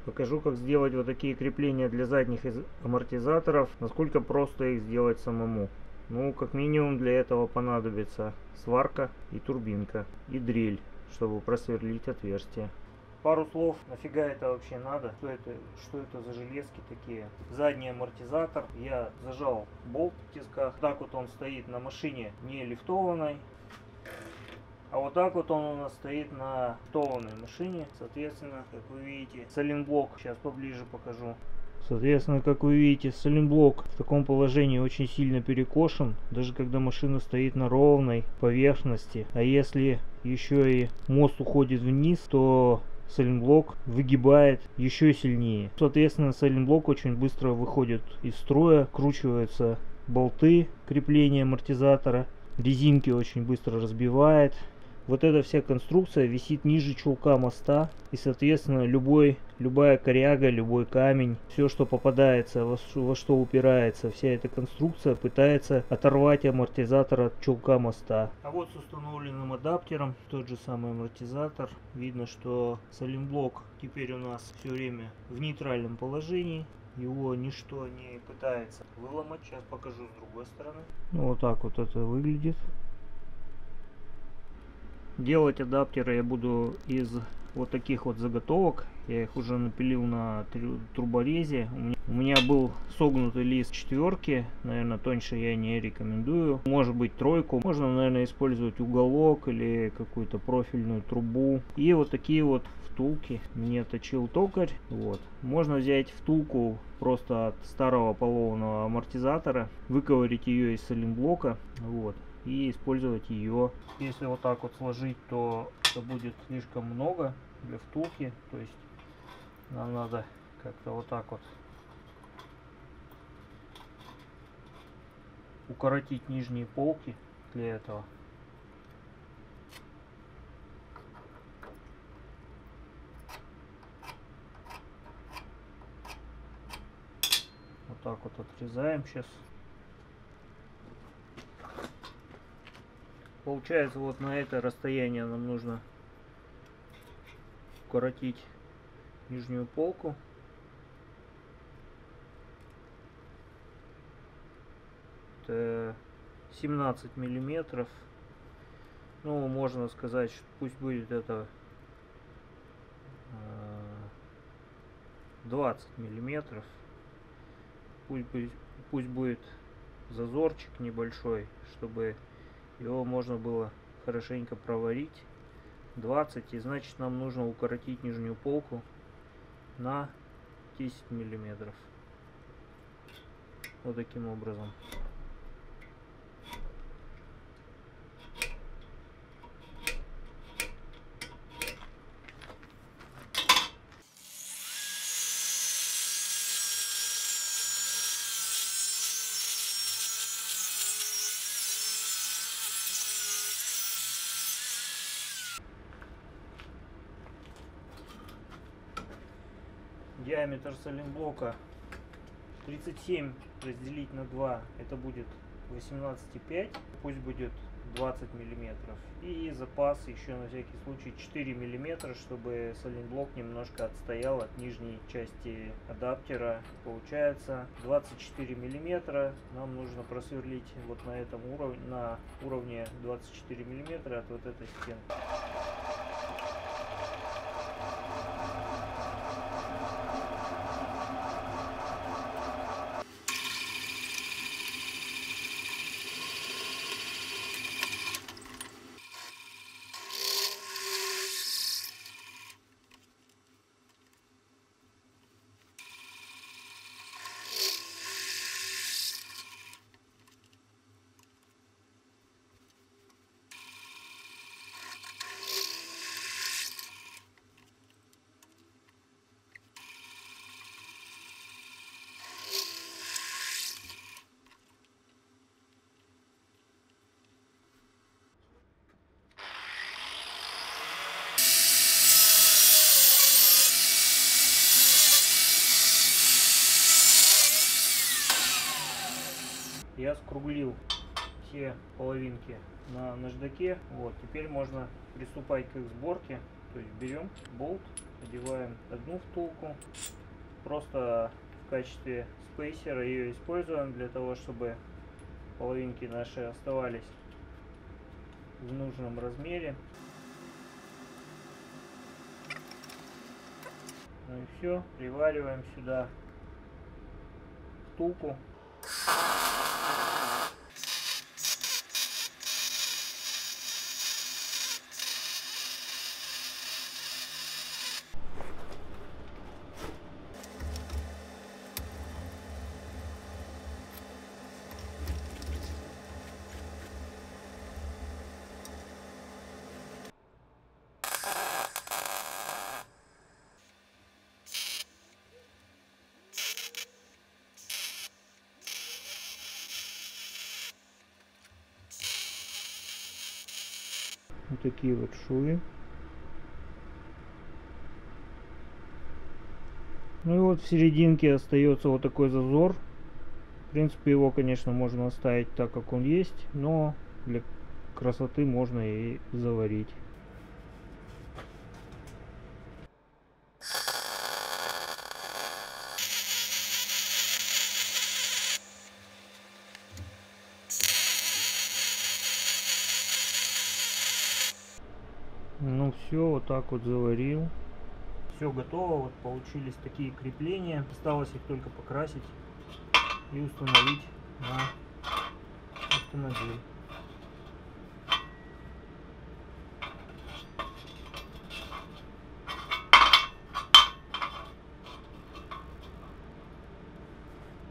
Покажу, как сделать вот такие крепления для задних амортизаторов, насколько просто их сделать самому. Ну, как минимум для этого понадобится сварка и турбинка, и дрель, чтобы просверлить отверстие. Пару слов, нафига это вообще надо, что это за железки такие. Задний амортизатор, я зажал болт в тисках, так вот он стоит на машине не лифтованной. А вот так вот он у нас стоит на лифтованной машине. Соответственно, как вы видите, сайлентблок, сейчас поближе покажу. Соответственно, как вы видите, сайлентблок в таком положении очень сильно перекошен, даже когда машина стоит на ровной поверхности. А если еще и мост уходит вниз, то сайлентблок выгибает еще сильнее. Соответственно, сайлентблок очень быстро выходит из строя, кручиваются болты крепления амортизатора, резинки очень быстро разбивает. Вот эта вся конструкция висит ниже чулка моста, и соответственно любая коряга, любой камень, все, что попадается, во что упирается, вся эта конструкция пытается оторвать амортизатор от чулка моста. А вот с установленным адаптером тот же самый амортизатор. Видно, что сайлентблок теперь у нас все время в нейтральном положении. Его ничто не пытается выломать. Сейчас покажу с другой стороны. Ну, вот так вот это выглядит. Делать адаптеры я буду из вот таких вот заготовок. Я их уже напилил на турборезе. У меня был согнутый лист четверки. Наверное, тоньше я не рекомендую. Может быть тройку. Можно, наверное, использовать уголок или какую-то профильную трубу. И вот такие вот втулки мне точил токарь. Вот. Можно взять втулку просто от старого поломанного амортизатора, выковырять ее из сайлентблока. Вот. И использовать ее. Если вот так вот сложить, то это будет слишком много для втулки. То есть нам надо как-то вот так вот укоротить нижние полки для этого. Вот так вот отрезаем сейчас. Получается, вот на это расстояние нам нужно укоротить нижнюю полку. Это 17 миллиметров. Ну, можно сказать, что пусть будет это 20 миллиметров. Пусть будет зазорчик небольшой, чтобы его можно было хорошенько проварить. 20, и значит нам нужно укоротить нижнюю полку на 10 миллиметров. Вот таким образом. Диаметр сайлентблока 37 разделить на 2, это будет 18,5, пусть будет 20 миллиметров. И запас еще на всякий случай 4 миллиметра, чтобы сайлентблок немножко отстоял от нижней части адаптера. Получается 24 миллиметра нам нужно просверлить вот на этом уровне, на уровне 24 миллиметра от вот этой стенки. Я скруглил все половинки на наждаке. Вот, теперь можно приступать к их сборке. То есть берем болт, одеваем одну втулку, просто в качестве спейсера ее используем для того, чтобы половинки наши оставались в нужном размере. Ну и все, привариваем сюда втулку. Вот такие вот швы. Ну и вот в серединке остается вот такой зазор. В принципе, его, конечно, можно оставить так, как он есть, но для красоты можно и заварить. Ну все, вот так вот заварил. Все готово, вот получились такие крепления. Осталось их только покрасить и установить на автомобиль.